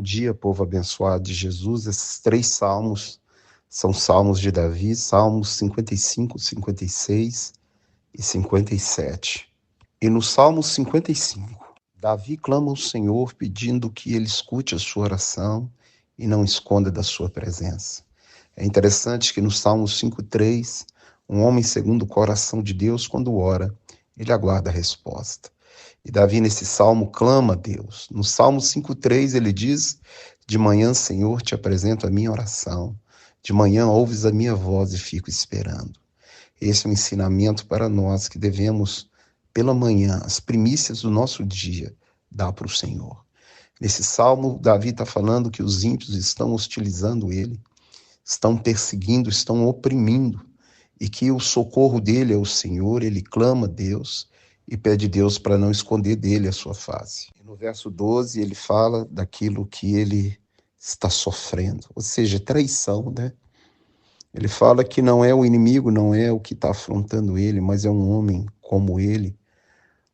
dia, povo abençoado de Jesus. Esses 3 salmos são salmos de Davi, salmos 55, 56 e 57. E no salmo 55, Davi clama ao Senhor pedindo que ele escute a sua oração e não esconda da sua presença. É interessante que no salmo 5:3, um homem segundo o coração de Deus, quando ora, ele aguarda a resposta. E Davi, nesse salmo, clama a Deus. No Salmo 5:3, ele diz: de manhã, Senhor, te apresento a minha oração. De manhã, ouves a minha voz e fico esperando. Esse é um ensinamento para nós que devemos, pela manhã, as primícias do nosso dia, dar para o Senhor. Nesse salmo, Davi está falando que os ímpios estão hostilizando ele, estão perseguindo, estão oprimindo, e que o socorro dele é o Senhor. Ele clama a Deus e pede a Deus para não esconder dele a sua face. E no verso 12, ele fala daquilo que ele está sofrendo, ou seja, traição, né? Ele fala que não é o inimigo, não é o que está afrontando ele, mas é um homem como ele,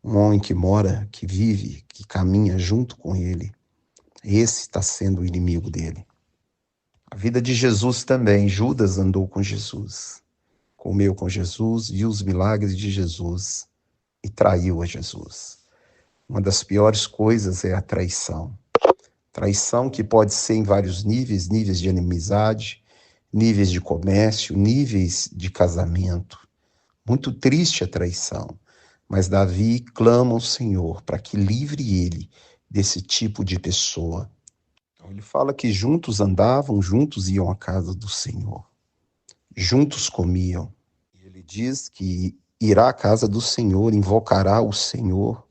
um homem que mora, que vive, que caminha junto com ele. Esse está sendo o inimigo dele. A vida de Jesus também. Judas andou com Jesus, comeu com Jesus, viu os milagres de Jesus e traiu a Jesus. Uma das piores coisas é a traição. Traição que pode ser em vários níveis, níveis de inimizade, níveis de comércio, níveis de casamento. Muito triste a traição, mas Davi clama ao Senhor para que livre ele desse tipo de pessoa. Então, ele fala que juntos andavam, juntos iam à casa do Senhor, juntos comiam. E ele diz que irá à casa do Senhor, invocará o Senhor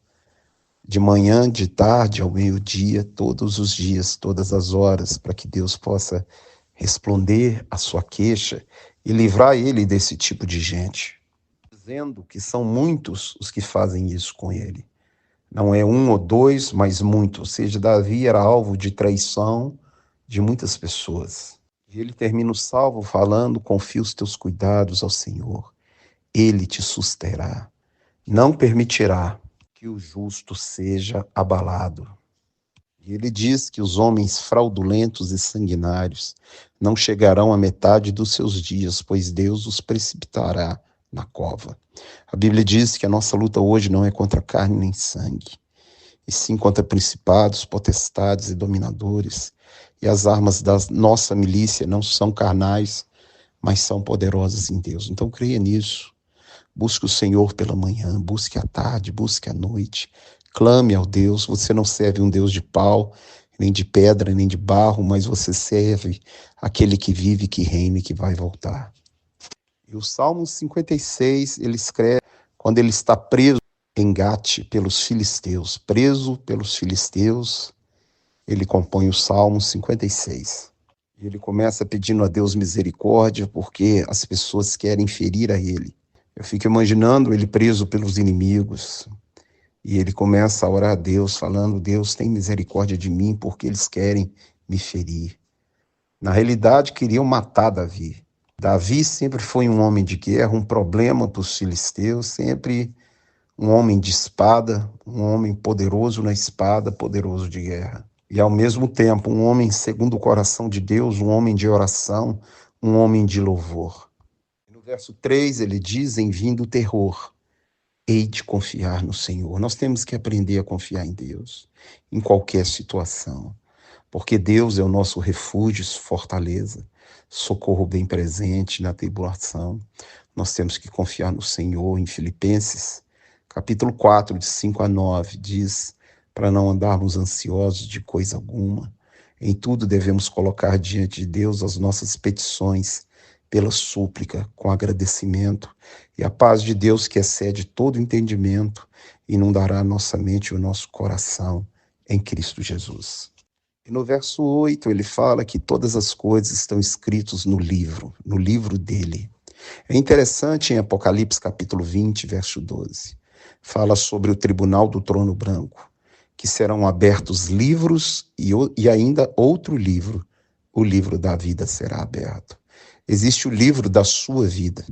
de manhã, de tarde, ao meio-dia, todos os dias, todas as horas, para que Deus possa responder à sua queixa e livrar ele desse tipo de gente. Dizendo que são muitos os que fazem isso com ele. Não é um ou dois, mas muitos. Ou seja, Davi era alvo de traição de muitas pessoas. E ele termina o salmo falando: confia os teus cuidados ao Senhor. Ele te susterá. Não permitirá que o justo seja abalado. E ele diz que os homens fraudulentos e sanguinários não chegarão à metade dos seus dias, pois Deus os precipitará na cova. A Bíblia diz que a nossa luta hoje não é contra carne nem sangue, e sim contra principados, potestades e dominadores. E as armas da nossa milícia não são carnais, mas são poderosas em Deus. Então creia nisso. Busque o Senhor pela manhã, busque à tarde, busque à noite. Clame ao Deus. Você não serve um Deus de pau, nem de pedra, nem de barro, mas você serve aquele que vive, que reina e que vai voltar. E o Salmo 56, ele escreve quando ele está preso em Gate pelos filisteus. Preso pelos filisteus, ele compõe o Salmo 56. E ele começa pedindo a Deus misericórdia, porque as pessoas querem ferir a ele. Eu fico imaginando ele preso pelos inimigos. E ele começa a orar a Deus, falando: Deus, tem misericórdia de mim, porque eles querem me ferir. Na realidade, queriam matar Davi. Davi sempre foi um homem de guerra, um problema para os filisteus, sempre um homem de espada, um homem poderoso na espada, poderoso de guerra. E ao mesmo tempo, um homem segundo o coração de Deus, um homem de oração, um homem de louvor. No verso 3 ele diz: em vindo o terror, hei de confiar no Senhor. Nós temos que aprender a confiar em Deus, em qualquer situação, porque Deus é o nosso refúgio, fortaleza, socorro bem presente na tribulação. Nós temos que confiar no Senhor. Em Filipenses, capítulo 4, de 5-9, diz para não andarmos ansiosos de coisa alguma. Em tudo devemos colocar diante de Deus as nossas petições, pela súplica, com agradecimento, e a paz de Deus, que excede todo entendimento, inundará a nossa mente e o nosso coração em Cristo Jesus. E no verso 8 ele fala que todas as coisas estão escritas no livro dele. É interessante, em Apocalipse capítulo 20, verso 12, fala sobre o tribunal do trono branco, que serão abertos livros e ainda outro livro, o livro da vida será aberto. Existe o livro da sua vida,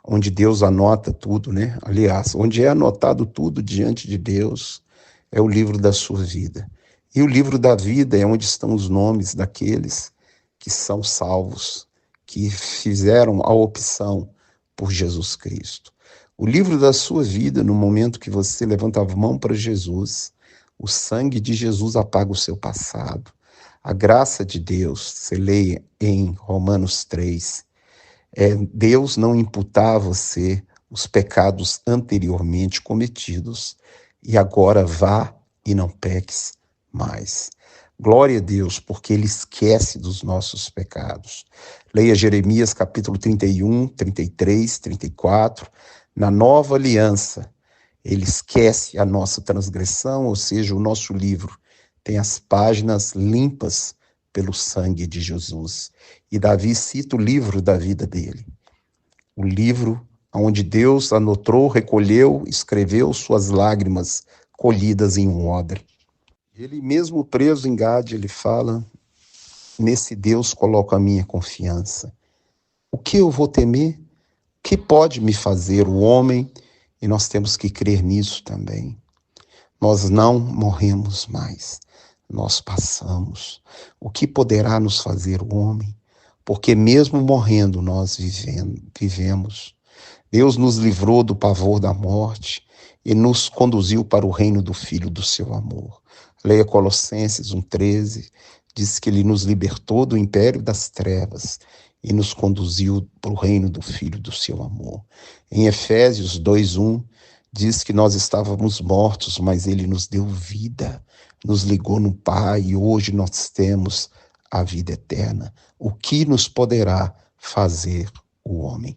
onde Deus anota tudo, né? Aliás, onde é anotado tudo diante de Deus, é o livro da sua vida. E o livro da vida é onde estão os nomes daqueles que são salvos, que fizeram a opção por Jesus Cristo. O livro da sua vida, no momento que você levanta a mão para Jesus, o sangue de Jesus apaga o seu passado. A graça de Deus, você lê em Romanos 3, Deus não imputar a você os pecados anteriormente cometidos, e agora vá e não peques mais. Glória a Deus, porque Ele esquece dos nossos pecados. Leia Jeremias capítulo 31, 33, 34. Na nova aliança, Ele esquece a nossa transgressão, ou seja, o nosso livro tem as páginas limpas pelo sangue de Jesus. E Davi cita o livro da vida dele. O livro onde Deus anotou, recolheu, escreveu suas lágrimas colhidas em um odre. Ele mesmo preso em Gade, ele fala, nesse Deus coloco a minha confiança. O que eu vou temer? O que pode me fazer o homem? E nós temos que crer nisso também. Nós não morremos mais, nós passamos. O que poderá nos fazer o homem? Porque mesmo morrendo nós vivemos. Deus nos livrou do pavor da morte e nos conduziu para o reino do Filho do seu amor. Leia Colossenses 1,13, diz que Ele nos libertou do império das trevas e nos conduziu para o reino do Filho do seu amor. Em Efésios 2,1, diz que nós estávamos mortos, mas Ele nos deu vida, nos ligou no Pai e hoje nós temos a vida eterna. O que nos poderá fazer o homem?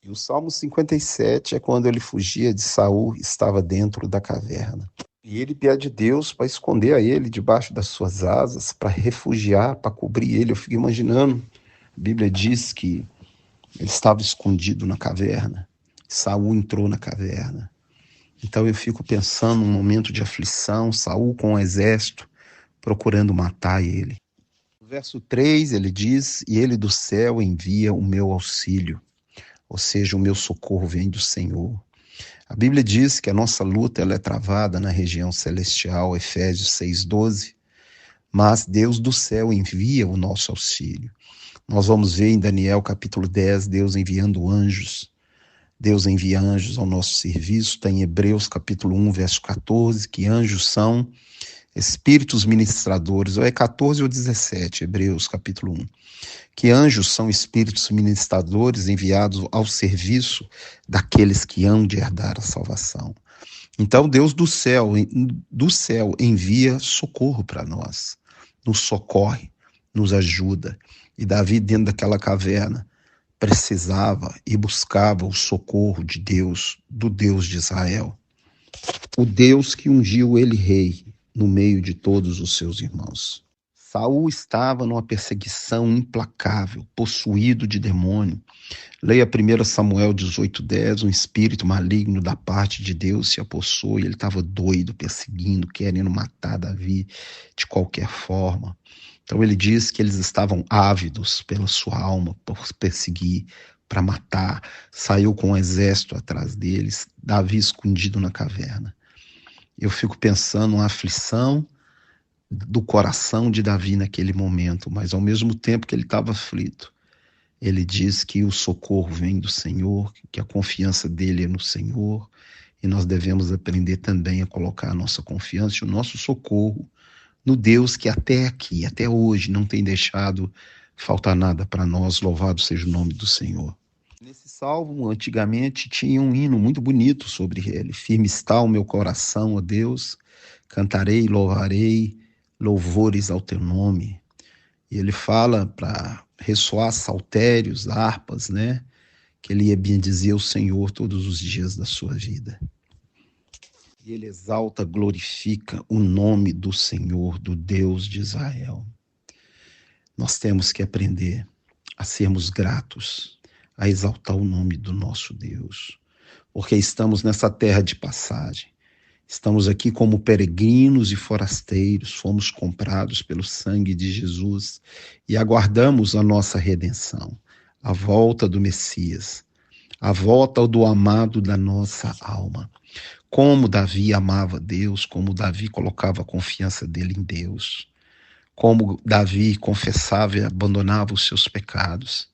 E o Salmo 57 é quando ele fugia de Saul, estava dentro da caverna. E ele pede a Deus para esconder a ele debaixo das suas asas, para refugiar, para cobrir ele. Eu fico imaginando, a Bíblia diz que ele estava escondido na caverna. Saul entrou na caverna. Então eu fico pensando num momento de aflição, Saul com o exército procurando matar ele. No verso 3 ele diz, e ele do céu envia o meu auxílio. Ou seja, o meu socorro vem do Senhor. A Bíblia diz que a nossa luta ela é travada na região celestial, Efésios 6,12, mas Deus do céu envia o nosso auxílio. Nós vamos ver em Daniel capítulo 10, Deus enviando anjos. Deus envia anjos ao nosso serviço. Está em Hebreus capítulo 1, verso 14, que anjos são espíritos ministradores, ou é 14 ou 17, Hebreus capítulo 1. Que anjos são espíritos ministradores enviados ao serviço daqueles que hão de herdar a salvação. Então Deus do céu envia socorro para nós, nos socorre, nos ajuda. E Davi dentro daquela caverna precisava e buscava o socorro de Deus, do Deus de Israel. O Deus que ungiu ele rei no meio de todos os seus irmãos. Saul estava numa perseguição implacável, possuído de demônio. Leia 1 Samuel 18,10, um espírito maligno da parte de Deus se apossou e ele estava doido, perseguindo, querendo matar Davi de qualquer forma. Então ele diz que eles estavam ávidos pela sua alma, por perseguir, para matar. Saiu com um exército atrás deles, Davi escondido na caverna. Eu fico pensando na aflição do coração de Davi naquele momento, mas ao mesmo tempo que ele estava aflito, ele diz que o socorro vem do Senhor, que a confiança dele é no Senhor, e nós devemos aprender também a colocar a nossa confiança e o nosso socorro no Deus que até aqui, até hoje, não tem deixado faltar nada para nós. Louvado seja o nome do Senhor. Nesse salmo, antigamente, tinha um hino muito bonito sobre ele. Firme está o meu coração, ó Deus, cantarei e louvarei louvores ao teu nome. E ele fala para ressoar saltérios, harpas, né? Que ele ia bendizer o Senhor todos os dias da sua vida. E ele exalta, glorifica o nome do Senhor, do Deus de Israel. Nós temos que aprender a sermos gratos, a exaltar o nome do nosso Deus, porque estamos nessa terra de passagem. Estamos aqui como peregrinos e forasteiros, fomos comprados pelo sangue de Jesus e aguardamos a nossa redenção, a volta do Messias, a volta do amado da nossa alma. Como Davi amava Deus, como Davi colocava a confiança dele em Deus, como Davi confessava e abandonava os seus pecados.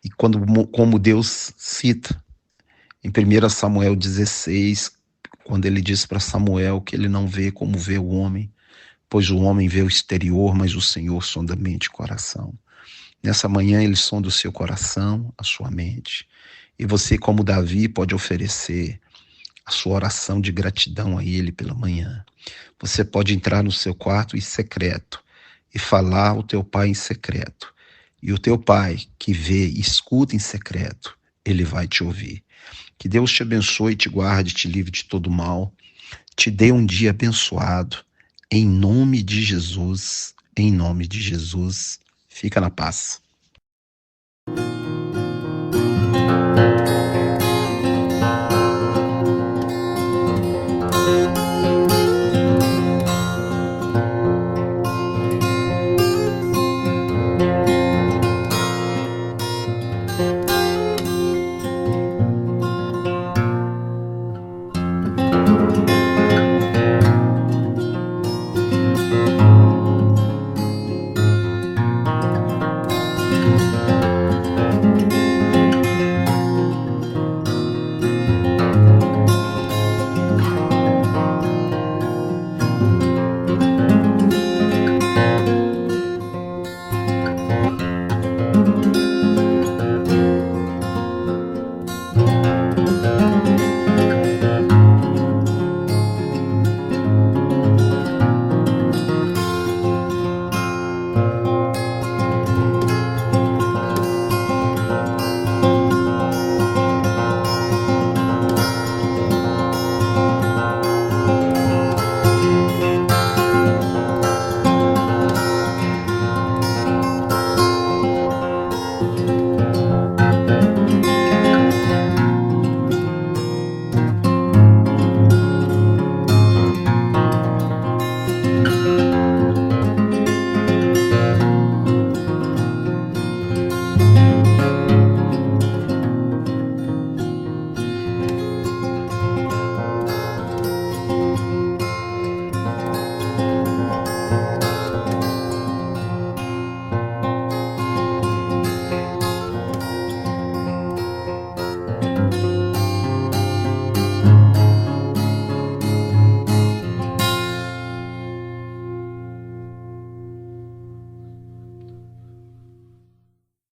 E como Deus cita em 1 Samuel 16, quando ele diz para Samuel que ele não vê como vê o homem, pois o homem vê o exterior, mas o Senhor sonda a mente e coração. Nessa manhã ele sonda o seu coração, a sua mente. E você, como Davi, pode oferecer a sua oração de gratidão a ele pela manhã. Você pode entrar no seu quarto em secreto e falar ao teu pai em secreto. E o teu pai, que vê e escuta em secreto, ele vai te ouvir. Que Deus te abençoe, te guarde, te livre de todo mal. Te dê um dia abençoado. Em nome de Jesus. Em nome de Jesus. Fica na paz.